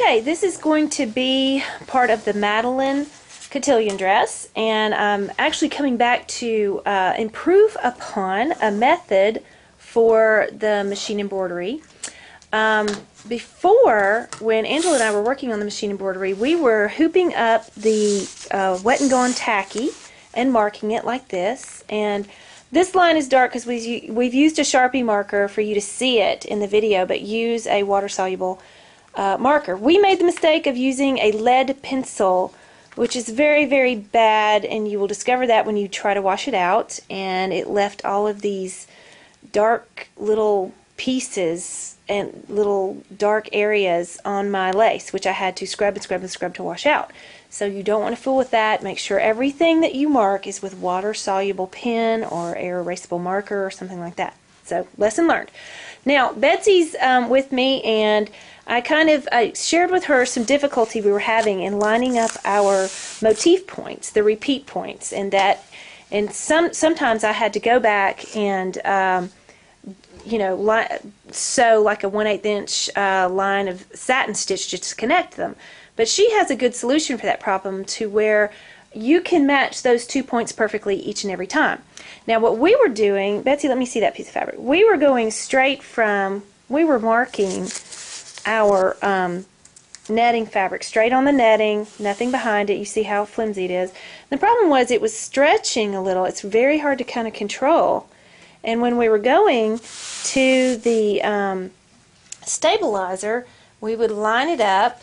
Okay, this is going to be part of the Madelyn Cotillion dress, and I'm actually coming back to improve upon a method for the machine embroidery. Before, when Angela and I were working on the machine embroidery, we were hooping up the wet and gone tacky and marking it like this. And this line is dark because we've used a Sharpie marker for you to see it in the video, but use a water-soluble marker. We made the mistake of using a lead pencil, which is very, very bad, and you will discover that when you try to wash it out. And it left all of these dark little pieces and little dark areas on my lace, which I had to scrub and scrub and scrub to wash out. So you don't want to fool with that. Make sure everything that you mark is with water-soluble pen or air erasable marker or something like that. So, lesson learned. Now, Betsy's with me, and I shared with her some difficulty we were having in lining up our motif points, the repeat points, and sometimes I had to go back and sew like a 1/8 inch line of satin stitch just to connect them. But she has a good solution for that problem, to where you can match those 2 points perfectly each and every time. Now what we were doing, Betsy, let me see that piece of fabric. We were going straight from, we were marking our netting fabric straight on the netting, nothing behind it. You see how flimsy it is. The problem was it was stretching a little. It's very hard to kind of control. And when we were going to the stabilizer, we would line it up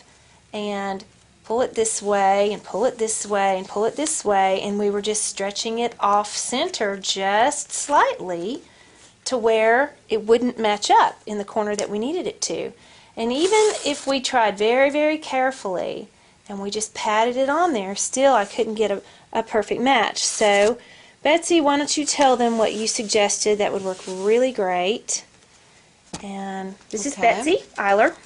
and pull it this way and pull it this way and pull it this way, and we were just stretching it off center just slightly to where it wouldn't match up in the corner that we needed it to. And even if we tried very, very carefully and we just patted it on there, still I couldn't get a perfect match. So Betsy, why don't you tell them what you suggested that would work really great. And this is Betsy Eiler.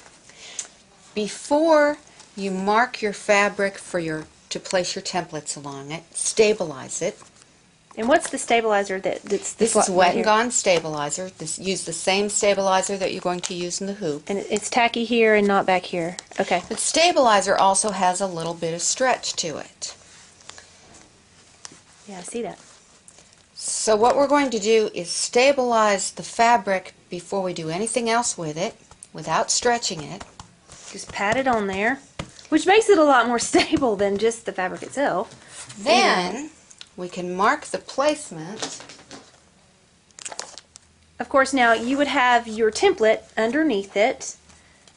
Before you mark your fabric to place your templates along it, stabilize it. And what's the stabilizer that's this is wet and gone stabilizer. Use the same stabilizer that you're going to use in the hoop. And it's tacky here and not back here. Okay. The stabilizer also has a little bit of stretch to it. Yeah, I see that. So what we're going to do is stabilize the fabric before we do anything else with it, without stretching it. Just pat it on there, which makes it a lot more stable than just the fabric itself. Then we can mark the placement. Of course, now you would have your template underneath it,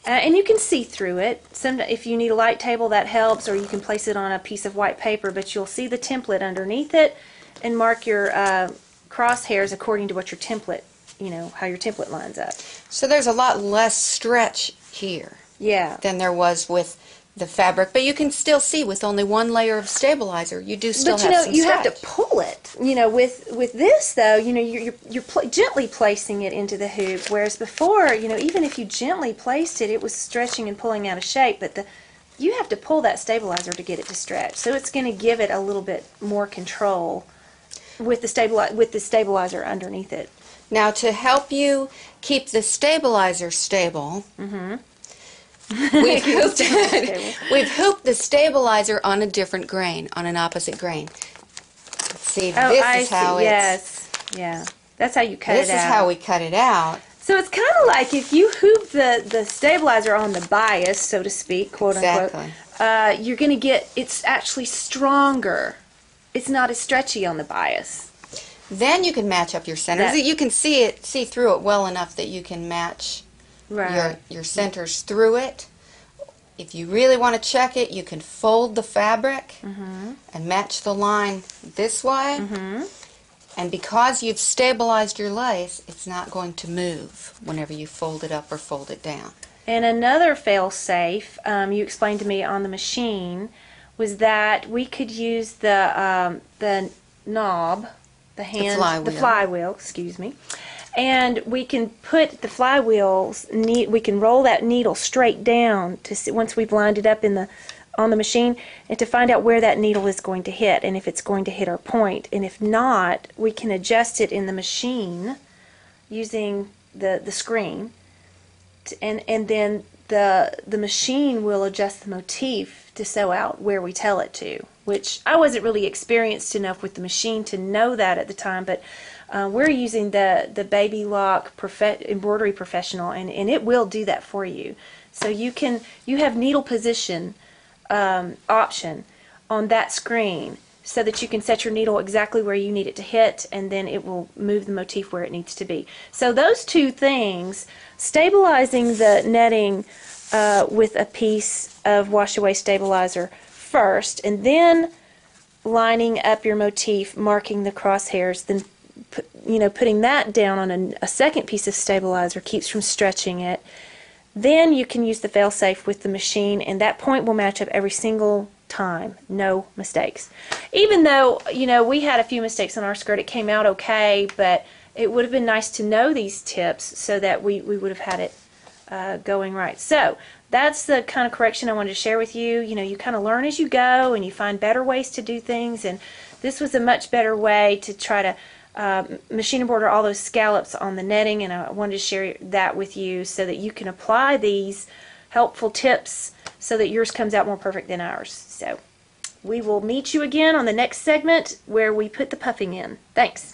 and you can see through it. If you need a light table, that helps, or you can place it on a piece of white paper, but you'll see the template underneath it and mark your crosshairs according to what your template, how your template lines up. So there's a lot less stretch here. Yeah. Than there was with the fabric, but you can still see with only one layer of stabilizer, you do still have some stretch. But you have to pull it. With this though, you're gently placing it into the hoop, whereas before, even if you gently placed it, it was stretching and pulling out of shape. But you have to pull that stabilizer to get it to stretch, so it's going to give it a little bit more control with the stabilizer underneath it. Now, to help you keep the stabilizer stable. We've hooped the stabilizer on a different grain, on an opposite grain. Let's see, this is how it's... Yes, yeah. That's how you cut it out. This is how we cut it out. So it's kind of like if you hoop the stabilizer on the bias, so to speak, quote unquote, you're going to get, it's actually stronger. It's not as stretchy on the bias. Then you can match up your centers. You can see through it well enough that you can match your centers through it. If you really want to check it, you can fold the fabric and match the line this way. And because you've stabilized your lace, it's not going to move whenever you fold it up or fold it down. And another fail-safe you explained to me on the machine was that we could use the knob, the flywheel, excuse me. And we can put the flywheels, we can roll that needle straight down to see, once we've lined it up on the machine, and to find out where that needle is going to hit and if it's going to hit our point. And if not, we can adjust it in the machine using the screen, and then the machine will adjust the motif to sew out where we tell it to, which I wasn't really experienced enough with the machine to know that at the time, but we're using the Baby Lock Embroidery Professional, and it will do that for you. So you have needle position option on that screen so that you can set your needle exactly where you need it to hit, and then it will move the motif where it needs to be. So those two things, stabilizing the netting with a piece of wash away stabilizer first, and then lining up your motif, marking the crosshairs, then putting that down on a second piece of stabilizer keeps from stretching it. Then you can use the fail-safe with the machine, and that point will match up every single time. No mistakes. Even though, we had a few mistakes on our skirt, it came out okay, but it would have been nice to know these tips so that we would have had it going right. So that's the kind of correction I wanted to share with you. You kind of learn as you go, and you find better ways to do things, and this was a much better way to try to machine embroider all those scallops on the netting, and I wanted to share that with you so that you can apply these helpful tips so that yours comes out more perfect than ours. So we will meet you again on the next segment where we put the puffing in. Thanks.